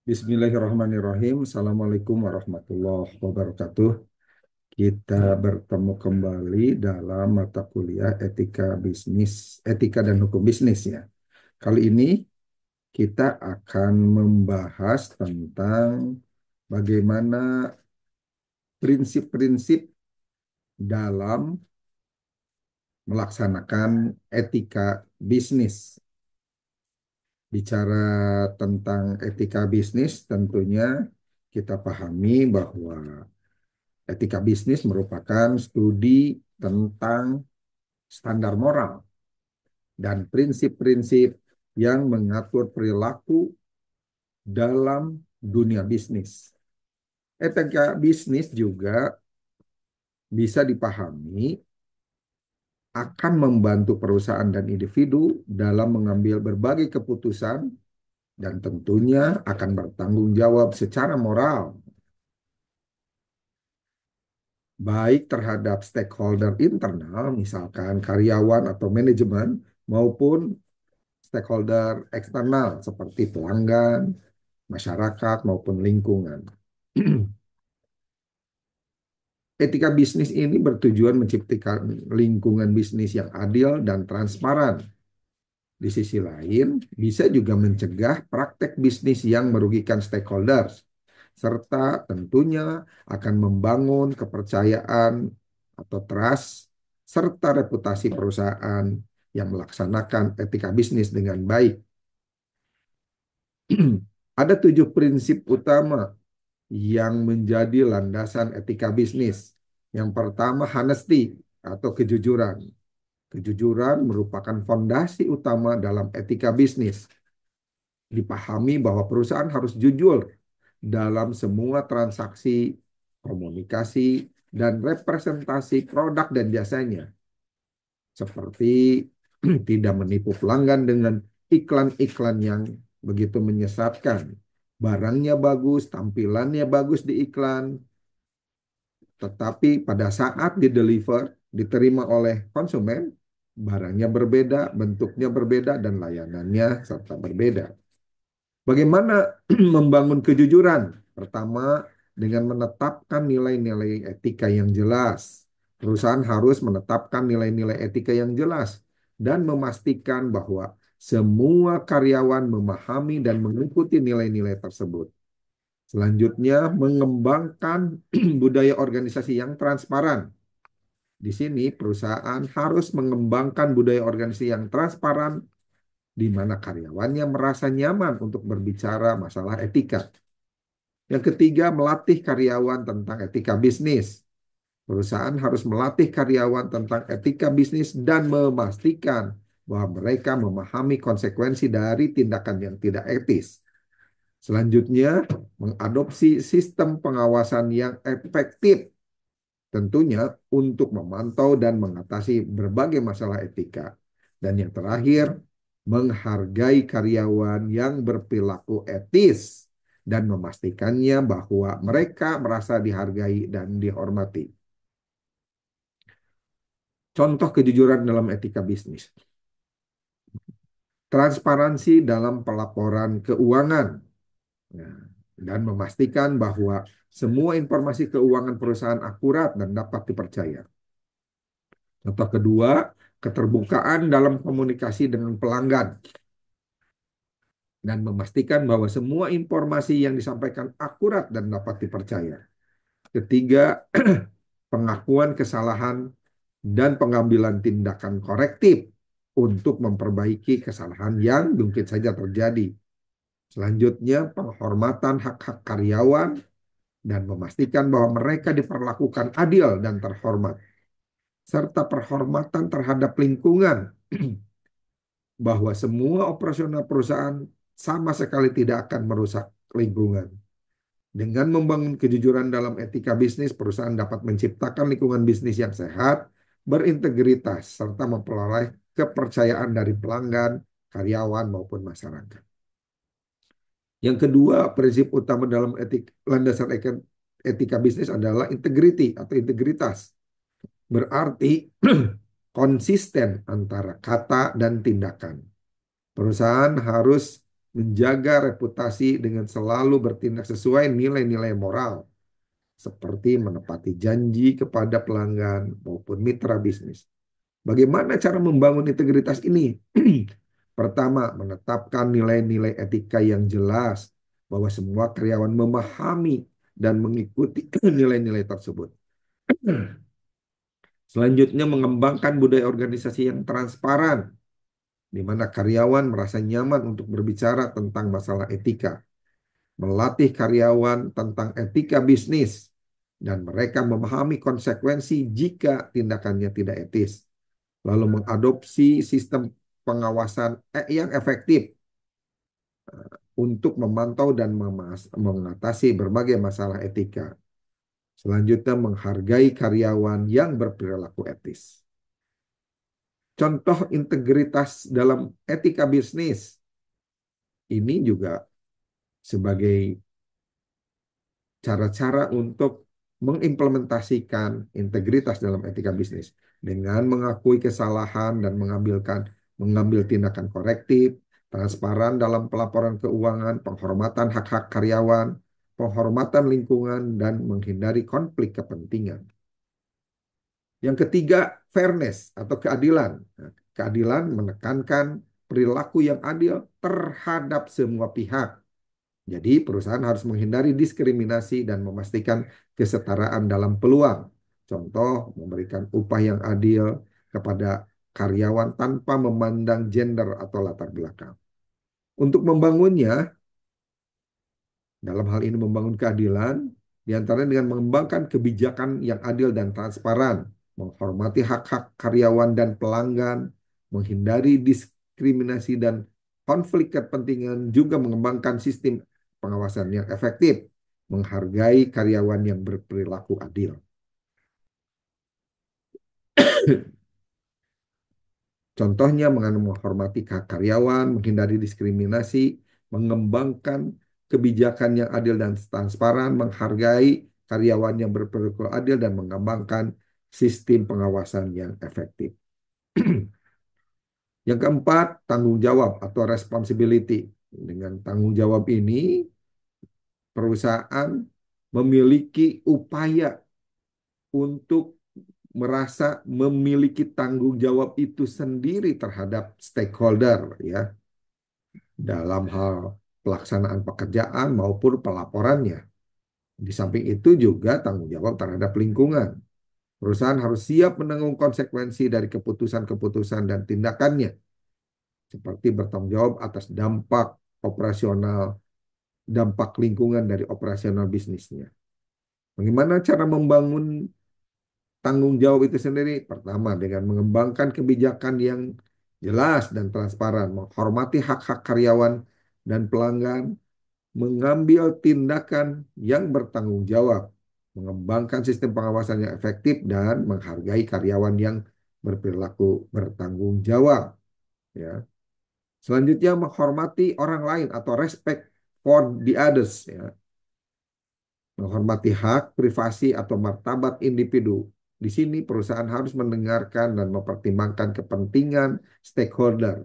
Bismillahirrahmanirrahim. Assalamualaikum warahmatullahi wabarakatuh. Kita bertemu kembali dalam mata kuliah etika dan hukum bisnis ya. Kali ini kita akan membahas tentang bagaimana prinsip-prinsip dalam melaksanakan etika bisnis. Bicara tentang etika bisnis, tentunya kita pahami bahwa etika bisnis merupakan studi tentang standar moral dan prinsip-prinsip yang mengatur perilaku dalam dunia bisnis. Etika bisnis juga bisa dipahami akan membantu perusahaan dan individu dalam mengambil berbagai keputusan dan tentunya akan bertanggung jawab secara moral baik terhadap stakeholder internal, misalkan karyawan atau manajemen, maupun stakeholder eksternal seperti pelanggan, masyarakat, maupun lingkungan. Etika bisnis ini bertujuan menciptakan lingkungan bisnis yang adil dan transparan. Di sisi lain, bisa juga mencegah praktek bisnis yang merugikan stakeholders, serta tentunya akan membangun kepercayaan atau trust, serta reputasi perusahaan yang melaksanakan etika bisnis dengan baik. Ada 7 prinsip utama yang menjadi landasan etika bisnis. Yang pertama, honesty atau kejujuran. Kejujuran merupakan fondasi utama dalam etika bisnis. Dipahami bahwa perusahaan harus jujur dalam semua transaksi, komunikasi, dan representasi produk dan jasanya. Seperti tidak menipu pelanggan dengan iklan-iklan yang begitu menyesatkan. Barangnya bagus, tampilannya bagus di iklan, tetapi pada saat diterima oleh konsumen, barangnya berbeda, bentuknya berbeda, dan layanannya serta berbeda. Bagaimana membangun kejujuran? Pertama, dengan menetapkan nilai-nilai etika yang jelas. Perusahaan harus menetapkan nilai-nilai etika yang jelas dan memastikan bahwa semua karyawan memahami dan mengikuti nilai-nilai tersebut. Selanjutnya, mengembangkan budaya organisasi yang transparan. Di sini, perusahaan harus mengembangkan budaya organisasi yang transparan di mana karyawannya merasa nyaman untuk berbicara masalah etika. Yang ketiga, melatih karyawan tentang etika bisnis. Perusahaan harus melatih karyawan tentang etika bisnis dan memastikan bahwa mereka memahami konsekuensi dari tindakan yang tidak etis. Selanjutnya, mengadopsi sistem pengawasan yang efektif, tentunya untuk memantau dan mengatasi berbagai masalah etika. Dan yang terakhir, menghargai karyawan yang berperilaku etis dan memastikannya bahwa mereka merasa dihargai dan dihormati. Contoh kejujuran dalam etika bisnis. Transparansi dalam pelaporan keuangan. Nah, dan memastikan bahwa semua informasi keuangan perusahaan akurat dan dapat dipercaya. Contoh kedua, keterbukaan dalam komunikasi dengan pelanggan dan memastikan bahwa semua informasi yang disampaikan akurat dan dapat dipercaya. Ketiga, pengakuan kesalahan dan pengambilan tindakan korektif untuk memperbaiki kesalahan yang mungkin saja terjadi. Selanjutnya, penghormatan hak-hak karyawan dan memastikan bahwa mereka diperlakukan adil dan terhormat, serta penghormatan terhadap lingkungan, bahwa semua operasional perusahaan sama sekali tidak akan merusak lingkungan. Dengan membangun kejujuran dalam etika bisnis, perusahaan dapat menciptakan lingkungan bisnis yang sehat, berintegritas, serta memperoleh kepercayaan dari pelanggan, karyawan, maupun masyarakat. Yang kedua, prinsip utama dalam landasan etika bisnis adalah integrity atau integritas. Berarti konsisten antara kata dan tindakan. Perusahaan harus menjaga reputasi dengan selalu bertindak sesuai nilai-nilai moral, seperti menepati janji kepada pelanggan maupun mitra bisnis. Bagaimana cara membangun integritas ini? Pertama, menetapkan nilai-nilai etika yang jelas bahwa semua karyawan memahami dan mengikuti nilai-nilai tersebut. Selanjutnya, mengembangkan budaya organisasi yang transparan, di mana karyawan merasa nyaman untuk berbicara tentang masalah etika, melatih karyawan tentang etika bisnis, dan mereka memahami konsekuensi jika tindakannya tidak etis, lalu mengadopsi sistem pengawasan yang efektif untuk memantau dan mengatasi berbagai masalah etika. Selanjutnya, menghargai karyawan yang berperilaku etis. Contoh integritas dalam etika bisnis ini juga sebagai cara-cara untuk mengimplementasikan integritas dalam etika bisnis dengan mengakui kesalahan dan mengambil tindakan korektif, transparan dalam pelaporan keuangan, penghormatan hak-hak karyawan, penghormatan lingkungan, dan menghindari konflik kepentingan. Yang ketiga, fairness atau keadilan. Nah, keadilan menekankan perilaku yang adil terhadap semua pihak. Jadi perusahaan harus menghindari diskriminasi dan memastikan kesetaraan dalam peluang. Contoh, memberikan upah yang adil kepada karyawan tanpa memandang gender atau latar belakang. Untuk membangunnya, dalam hal ini membangun keadilan, diantaranya dengan mengembangkan kebijakan yang adil dan transparan, menghormati hak-hak karyawan dan pelanggan, menghindari diskriminasi dan konflik kepentingan, juga mengembangkan sistem pengawasan yang efektif, menghargai karyawan yang berperilaku adil. Contohnya menghormati karyawan, menghindari diskriminasi, mengembangkan kebijakan yang adil dan transparan, menghargai karyawan yang berperilaku adil, dan mengembangkan sistem pengawasan yang efektif. Yang keempat, tanggung jawab atau responsibility. Dengan tanggung jawab ini, perusahaan memiliki upaya untuk merasa memiliki tanggung jawab itu sendiri terhadap stakeholder, ya, dalam hal pelaksanaan pekerjaan maupun pelaporannya. Di samping itu juga tanggung jawab terhadap lingkungan. Perusahaan harus siap menanggung konsekuensi dari keputusan-keputusan dan tindakannya, seperti bertanggung jawab atas dampak operasional, dampak lingkungan dari operasional bisnisnya. Bagaimana cara membangun tanggung jawab itu sendiri? Pertama, dengan mengembangkan kebijakan yang jelas dan transparan, menghormati hak-hak karyawan dan pelanggan, mengambil tindakan yang bertanggung jawab, mengembangkan sistem pengawasan yang efektif, dan menghargai karyawan yang berperilaku bertanggung jawab. Ya. Selanjutnya, menghormati orang lain atau respect for the others. Ya. Menghormati hak privasi atau martabat individu. Di sini perusahaan harus mendengarkan dan mempertimbangkan kepentingan stakeholder.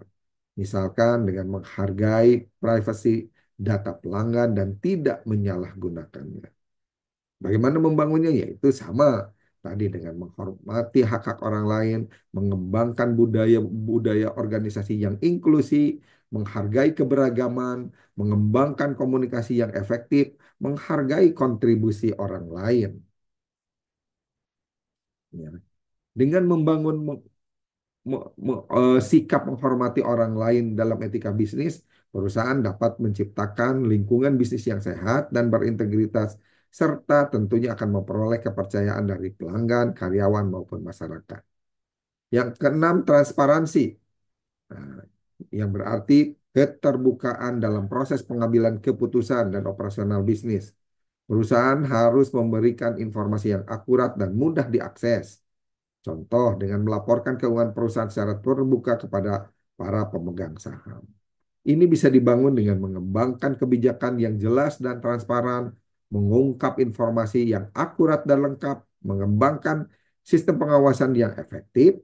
Misalkan dengan menghargai privasi data pelanggan dan tidak menyalahgunakannya. Bagaimana membangunnya? Yaitu sama tadi, dengan menghormati hak-hak orang lain, mengembangkan budaya-budaya organisasi yang inklusif, menghargai keberagaman, mengembangkan komunikasi yang efektif, menghargai kontribusi orang lain. Ya. Dengan membangun sikap menghormati orang lain dalam etika bisnis, perusahaan dapat menciptakan lingkungan bisnis yang sehat dan berintegritas, serta tentunya akan memperoleh kepercayaan dari pelanggan, karyawan, maupun masyarakat. Yang keenam, transparansi. Nah, yang berarti keterbukaan dalam proses pengambilan keputusan dan operasional bisnis. Perusahaan harus memberikan informasi yang akurat dan mudah diakses. Contoh, dengan melaporkan keuangan perusahaan secara terbuka kepada para pemegang saham. Ini bisa dibangun dengan mengembangkan kebijakan yang jelas dan transparan, mengungkap informasi yang akurat dan lengkap, mengembangkan sistem pengawasan yang efektif,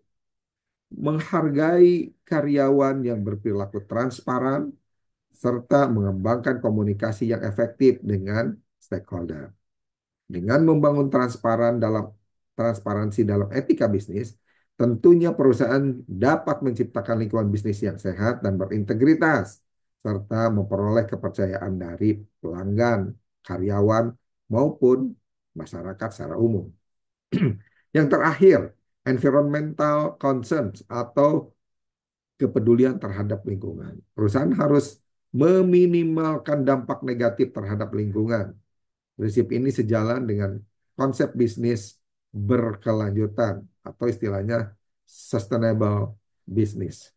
menghargai karyawan yang berperilaku transparan, serta mengembangkan komunikasi yang efektif dengan stakeholder. Dengan membangun transparansi dalam etika bisnis, tentunya perusahaan dapat menciptakan lingkungan bisnis yang sehat dan berintegritas, serta memperoleh kepercayaan dari pelanggan, karyawan, maupun masyarakat secara umum. Yang terakhir, environmental concerns atau kepedulian terhadap lingkungan. Perusahaan harus meminimalkan dampak negatif terhadap lingkungan. Prinsip ini sejalan dengan konsep bisnis berkelanjutan atau istilahnya sustainable business.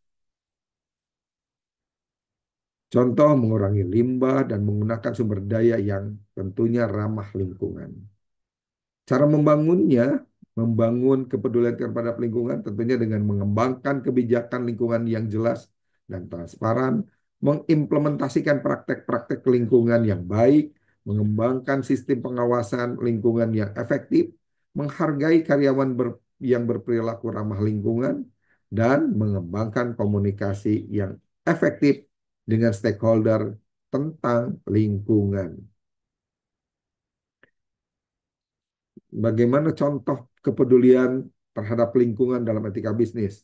Contoh mengurangi limbah dan menggunakan sumber daya yang tentunya ramah lingkungan. Cara membangunnya, membangun kepedulian terhadap lingkungan tentunya dengan mengembangkan kebijakan lingkungan yang jelas dan transparan, mengimplementasikan praktek-praktek lingkungan yang baik, mengembangkan sistem pengawasan lingkungan yang efektif, menghargai karyawan yang berperilaku ramah lingkungan, dan mengembangkan komunikasi yang efektif dengan stakeholder tentang lingkungan. Bagaimana contoh kepedulian terhadap lingkungan dalam etika bisnis?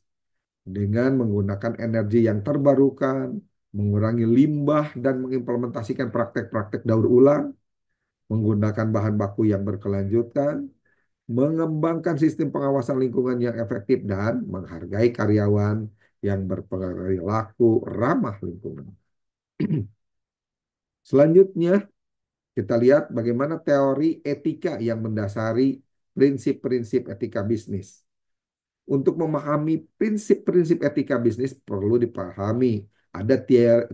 Dengan menggunakan energi yang terbarukan, mengurangi limbah, dan mengimplementasikan praktek-praktek daur ulang, menggunakan bahan baku yang berkelanjutan, mengembangkan sistem pengawasan lingkungan yang efektif, dan menghargai karyawan yang berperilaku ramah lingkungan. Selanjutnya, kita lihat bagaimana teori etika yang mendasari prinsip-prinsip etika bisnis. Untuk memahami prinsip-prinsip etika bisnis perlu dipahami ada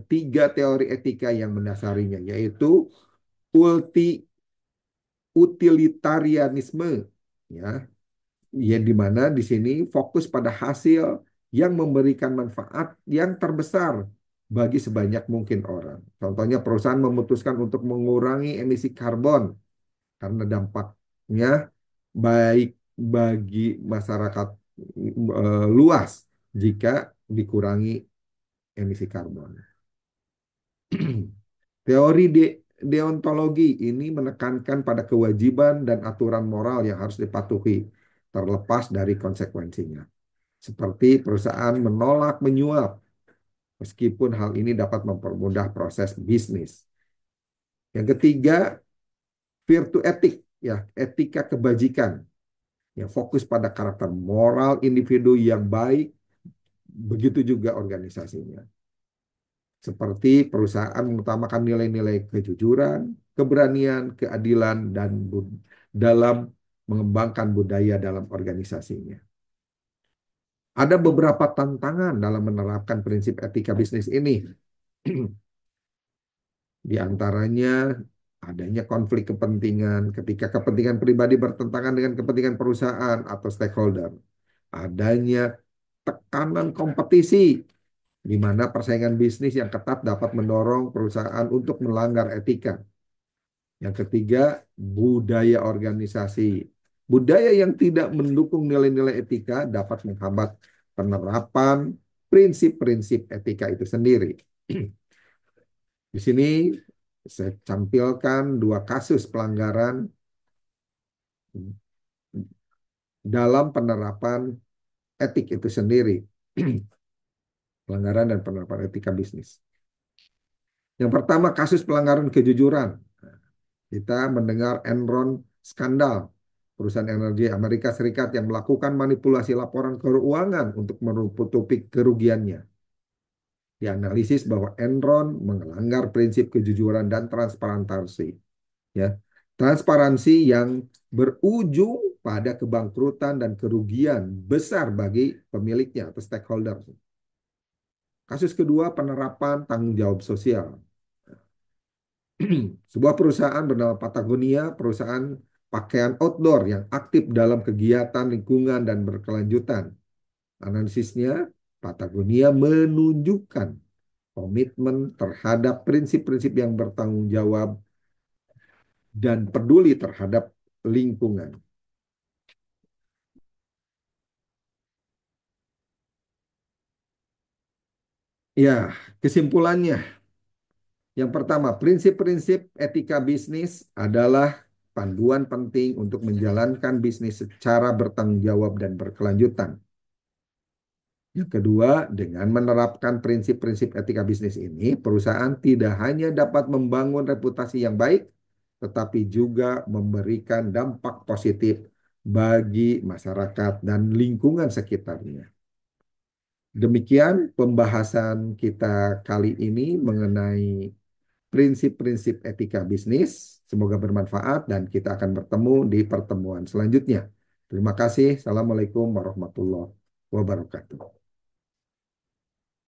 tiga teori etika yang mendasarinya, yaitu ulti utilitarianisme, ya, yang di mana di sini fokus pada hasil yang memberikan manfaat yang terbesar bagi sebanyak mungkin orang. Contohnya perusahaan memutuskan untuk mengurangi emisi karbon karena dampaknya baik bagi masyarakat luas jika dikurangi emisi karbon. Teori deontologi ini menekankan pada kewajiban dan aturan moral yang harus dipatuhi terlepas dari konsekuensinya. Seperti perusahaan menolak menyuap meskipun hal ini dapat mempermudah proses bisnis. Yang ketiga, virtue etik, ya, etika kebajikan yang fokus pada karakter moral individu yang baik, begitu juga organisasinya. Seperti perusahaan mengutamakan nilai-nilai kejujuran, keberanian, keadilan, dan dalam mengembangkan budaya dalam organisasinya. Ada beberapa tantangan dalam menerapkan prinsip etika bisnis ini. Di antaranya adanya konflik kepentingan ketika kepentingan pribadi bertentangan dengan kepentingan perusahaan atau stakeholder. Adanya tekanan kompetisi di mana persaingan bisnis yang ketat dapat mendorong perusahaan untuk melanggar etika. Yang ketiga, budaya organisasi. Budaya yang tidak mendukung nilai-nilai etika dapat menghambat penerapan prinsip-prinsip etika itu sendiri. Di sini saya tampilkan dua kasus pelanggaran dalam penerapan etik itu sendiri. Pelanggaran dan penerapan etika bisnis. Yang pertama, kasus pelanggaran kejujuran. Kita mendengar Enron skandal, perusahaan energi Amerika Serikat yang melakukan manipulasi laporan keuangan untuk menutupi kerugiannya. Dianalisis bahwa Enron melanggar prinsip kejujuran dan transparansi. Ya, transparansi yang berujung pada kebangkrutan dan kerugian besar bagi pemiliknya atau stakeholder. Kasus kedua, penerapan tanggung jawab sosial. Sebuah perusahaan bernama Patagonia, perusahaan pakaian outdoor yang aktif dalam kegiatan lingkungan dan berkelanjutan. Analisisnya, Patagonia menunjukkan komitmen terhadap prinsip-prinsip yang bertanggung jawab dan peduli terhadap lingkungan. Ya, kesimpulannya, Yang pertama, prinsip-prinsip etika bisnis adalah panduan penting untuk menjalankan bisnis secara bertanggung jawab dan berkelanjutan. Yang kedua, dengan menerapkan prinsip-prinsip etika bisnis ini, perusahaan tidak hanya dapat membangun reputasi yang baik, tetapi juga memberikan dampak positif bagi masyarakat dan lingkungan sekitarnya. Demikian pembahasan kita kali ini mengenai prinsip-prinsip etika bisnis. Semoga bermanfaat dan kita akan bertemu di pertemuan selanjutnya. Terima kasih. Assalamualaikum warahmatullahi wabarakatuh.